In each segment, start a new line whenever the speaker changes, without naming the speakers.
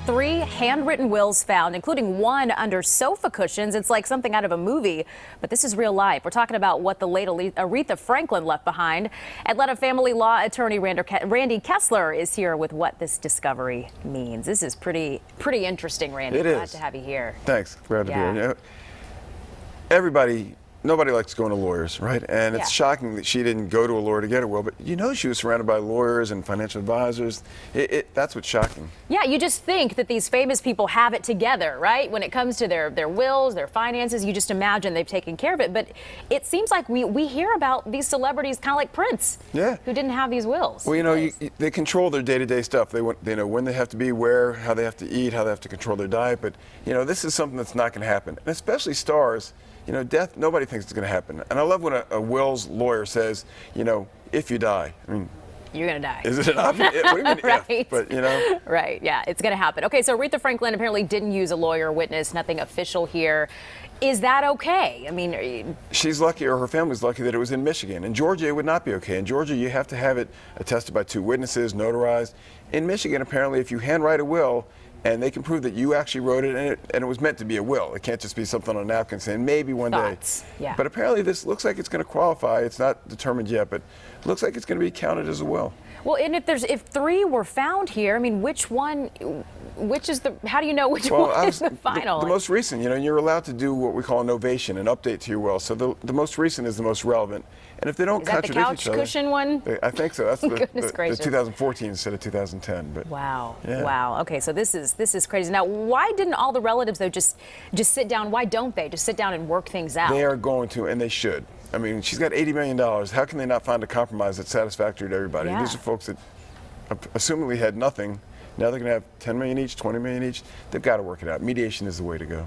3 handwritten wills found, including one under sofa cushions. It's like something out of a movie, but this is real life. We're talking about what the late Aretha Franklin left behind. Atlanta family law attorney Randy Kessler is here with what this discovery means. This is pretty interesting, Randy. Glad to have you here.
Thanks. Glad to be here. Nobody likes going to lawyers, right? And it's shocking that she didn't go to a lawyer to get a will, but you know she was surrounded by lawyers and financial advisors. That's what's shocking. Yeah,
you just think that these famous people have it together, right? When it comes to their wills, their finances, you just imagine they've taken care of it. But it seems like we hear about these celebrities kind of like Prince, who didn't have these wills.
Well, you know, they control their day-to-day stuff. They know when they have to be, where, how they have to eat, how they have to control their diet. But, you know, this is something that's not going to happen. And especially stars. You know, death, nobody thinks it's going to happen. And I love when a will's lawyer says, you know, if you die. I mean,
you're going to die.
Is it an option? What do you mean
right.
if? But, you know.
Right, yeah, it's going to happen. Okay, so Aretha Franklin apparently didn't use a lawyer or witness, nothing official here. Is that okay? I mean,
she's lucky, or her family's lucky, that it was in Michigan. In Georgia, it would not be okay. In Georgia, you have to have it attested by 2 witnesses, notarized. In Michigan, apparently, if you handwrite a will, and they can prove that you actually wrote it and it was meant to be a will. It can't just be something on a napkin saying maybe one day.
Yeah.
But apparently this looks like it's going to qualify. It's not determined yet, but it looks like it's going to be counted as a will.
Well, and if 3 were found here, I mean, how do you know which one is the final?
The most recent, you know, and you're allowed to do what we call a novation, an update to your will. So the most recent is the most relevant. And if they don't contradict each other.
Is that the couch cushion one?
I think so. That's
the
2014 instead of 2010. But
wow.
Yeah.
Wow. Okay, so this is crazy. Now, why didn't all the relatives though just sit down? Why don't they just sit down and work things out?
They are going to, and they should. I mean, she's got $80 million. How can they not find a compromise that's satisfactory to everybody?
Yeah.
These are folks that assumingly had nothing. Now they're going to have $10 million each, $20 million each. They've got to work it out. Mediation is the way to go.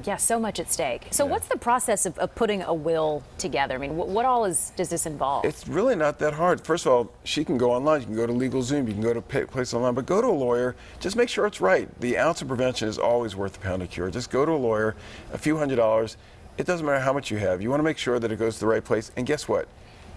Yeah, so much at stake. So what's the process of putting a will together? I mean, what all does this involve?
It's really not that hard. First of all, she can go online. You can go to LegalZoom. You can go to places online. But go to a lawyer. Just make sure it's right. The ounce of prevention is always worth a pound of cure. Just go to a lawyer, a few $100s. It doesn't matter how much you have. You want to make sure that it goes to the right place. And guess what?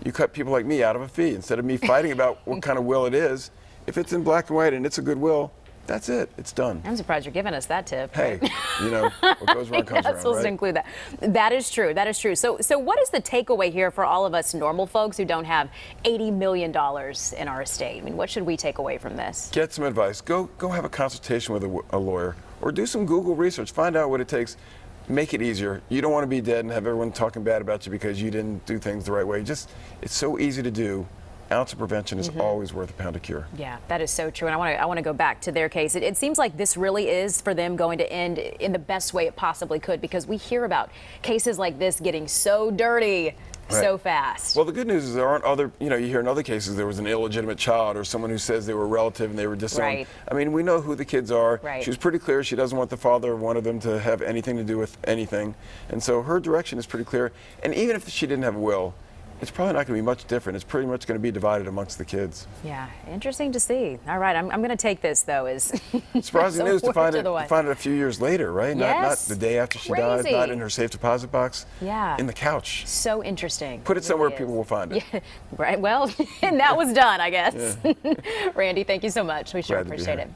You cut people like me out of a fee. Instead of me fighting about what kind of will it is, if it's in black and white and it's a good will, that's it. It's done.
I'm surprised you're giving us that tip.
Hey, you know, what goes around comes around,
supposed
right?
to include that. That is true. That is true. So what is the takeaway here for all of us normal folks who don't have $80 million in our estate? I mean, what should we take away from this?
Get some advice. Go have a consultation with a lawyer, or do some Google research. Find out what it takes. Make it easier. You don't want to be dead and have everyone talking bad about you because you didn't do things the right way. It's so easy to do. Ounce of prevention is always worth a pound of cure.
Yeah, that is so true. And I want to go back to their case. It seems like this really is for them going to end in the best way it possibly could, because we hear about cases like this getting so dirty so fast.
Well, the good news is there aren't other, you know, you hear in other cases there was an illegitimate child or someone who says they were a relative and they were disowned. I mean, we know who the kids are. She was pretty clear she doesn't want the father of one of them to have anything to do with anything. And so her direction is pretty clear. And even if she didn't have a will, it's probably not going to be much different. It's pretty much going to be divided amongst the kids.
Yeah, interesting to see. All right, I'm going to take this, though, as
surprising news to find it a few years later, right? Not the day after she died, not in her safe deposit box. In the couch.
So interesting.
Put it somewhere people will find it.
Yeah, right. Well, and that was done, I guess. Randy, thank you so much. We sure appreciate it.